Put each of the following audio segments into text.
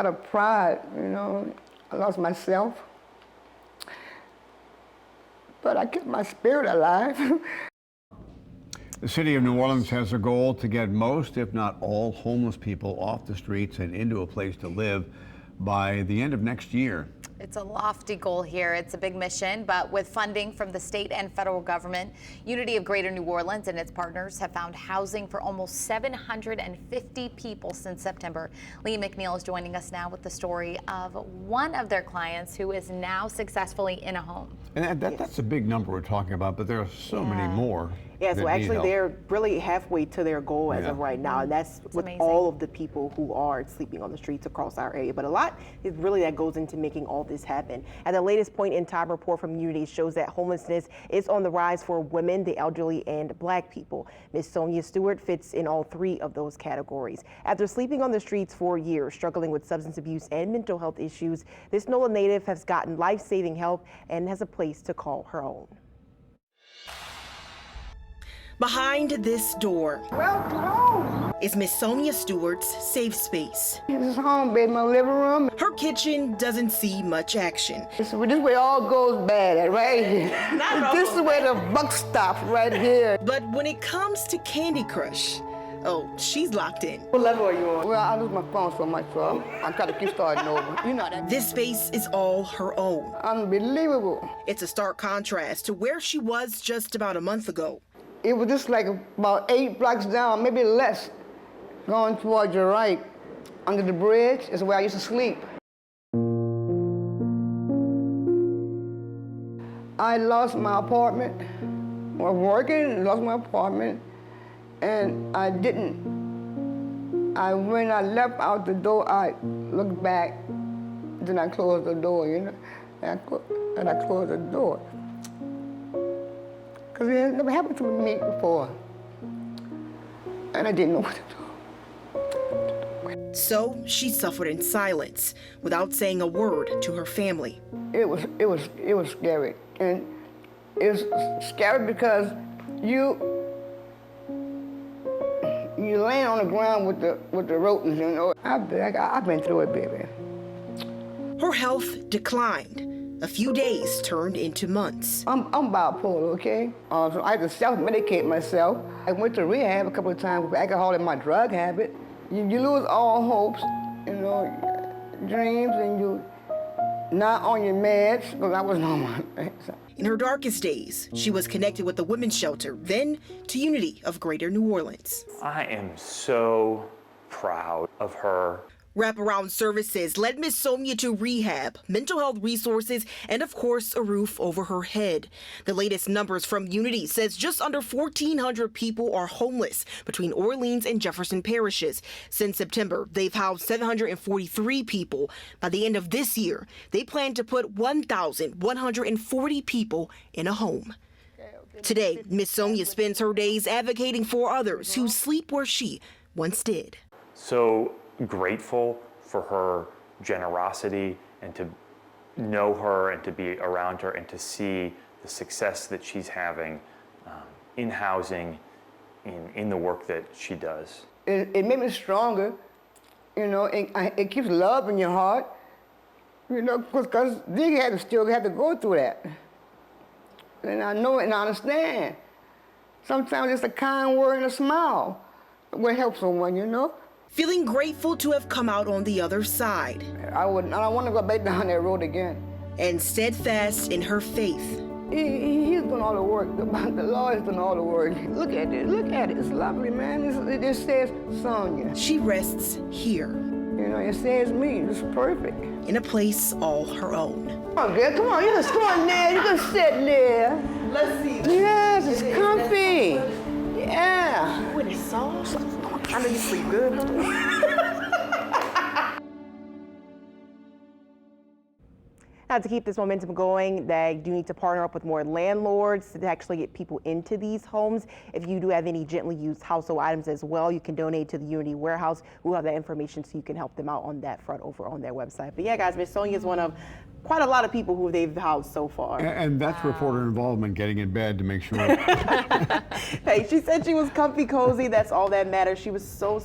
Out of pride, you know, I lost myself, but I kept my spirit alive. The city of New Orleans has a goal to get most, if not all, homeless people off the streets and into a place to live by the end of next year. It's a lofty goal here. It's a big mission, but with funding from the state and federal government, Unity of Greater New Orleans and its partners have found housing for almost 750 people since September. Leigha McNeil is joining us now with the story of one of their clients who is now successfully in a home. And that's a big number we're talking about, but there are so many more. Yeah, so actually they're really halfway to their goal as of right now, and that's with all of the people who are sleeping on the streets across our area. But a lot is really that goes into making all this happen. And the latest point in time report from Unity shows that homelessness is on the rise for women, the elderly, and Black people. Ms. Sonia Stewart fits in all three of those categories. After sleeping on the streets for years, struggling with substance abuse and mental health issues, this NOLA native has gotten life-saving help and has a place to call her own. Behind this door is Miss Sonia Stewart's safe space. This is home, baby, my living room. Her kitchen doesn't see much action. This is where all goes bad, right here. This is where the buck stops, right here. But when it comes to Candy Crush, oh, she's locked in. What level are you on? Well, I lose my phone so much, so I try to keep starting over. You know that. This space is all her own. Unbelievable. It's a stark contrast to where she was just about a month ago. It was just like about 8 blocks down, maybe less, going towards your right. Under the bridge is where I used to sleep. I lost my apartment. I was working, lost my apartment, and I didn't. When I left out the door, I looked back, then I closed the door, you know, and I closed the door. Because it had never happened to me before. And I didn't know what to do. So she suffered in silence, without saying a word to her family. It was scary. And it was scary because you laying on the ground with the rodents, you know. I've been through it, baby. Her health declined. A few days turned into months. I'm bipolar, okay? So I had to self-medicate myself. I went to rehab a couple of times with alcohol and my drug habit. You lose all hopes, you know, dreams, and you not on your meds, because I wasn't on my meds. In her darkest days, she was connected with the women's shelter, then to Unity of Greater New Orleans. I am so proud of her. Wraparound services led Miss Sonia to rehab, mental health resources, and of course, a roof over her head. The latest numbers from Unity says just under 1,400 people are homeless between Orleans and Jefferson parishes. Since September, they've housed 743 people. By the end of this year, they plan to put 1,140 people in a home. Today, Miss Sonia spends her days advocating for others who sleep where she once did. So grateful for her generosity, and to know her and to be around her and to see the success that she's having in housing, in the work that she does. It made me stronger, you know. It keeps love in your heart, you know, because they still had to go through that. And I know it and I understand. Sometimes just a kind word and a smile will help someone, you know. Feeling grateful to have come out on the other side. I don't want to go back down that road again. And steadfast in her faith. He's doing all the work. The Lord is doing all the work. Look at it. It's lovely, man. It just says Sonia. She rests here. You know, it says me. It's perfect. In a place all her own. Come on, girl. Come on. You can sit there. You can sit there. Let's see. Yes, it's comfy. Yeah. When it's soft. I know you sleep good, Now, to keep this momentum going, they do need to partner up with more landlords to actually get people into these homes. If you do have any gently used household items as well, you can donate to the Unity Warehouse. We'll have that information so you can help them out on that front over on their website. But yeah, guys, Miss Sonia is one of quite a lot of people who they've housed so far. And that's reporter involvement, getting in bed to make sure. Hey, she said she was comfy, cozy. That's all that matters. She was so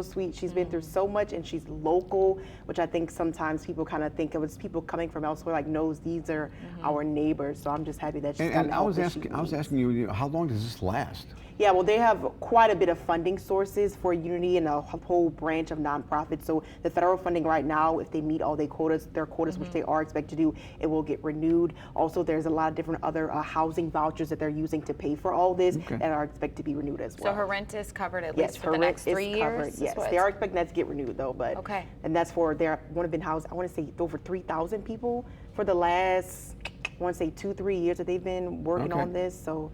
sweet. She's been through so much, and she's local, which I think sometimes people kind of think it was people coming from elsewhere, like, no, these are our neighbors. So I'm just happy that she's And I was asking you, how long does this last? Yeah, well, they have quite a bit of funding sources for Unity and a whole branch of nonprofits. So the federal funding right now, if they meet all their quotas, which they are expected to do, it will get renewed. Also, there's a lot of different other housing vouchers that they're using to pay for all this that are expected to be renewed as well. So her rent is covered at Yes, least her for the rent next is 3 years? covered. Yes, they are expecting that to get renewed though, but Okay. and that's for one been housed, I want to say over 3,000 people for the last, I want to say 2-3 years that they've been working on this. So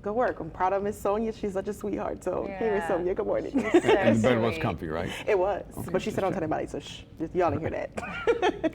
good work. I'm proud of Miss Sonia. She's such a sweetheart. So hey, Miss Sonia, good morning. And the bed was comfy, right? It was, Okay, but she said just on about it, so y'all didn't hear that.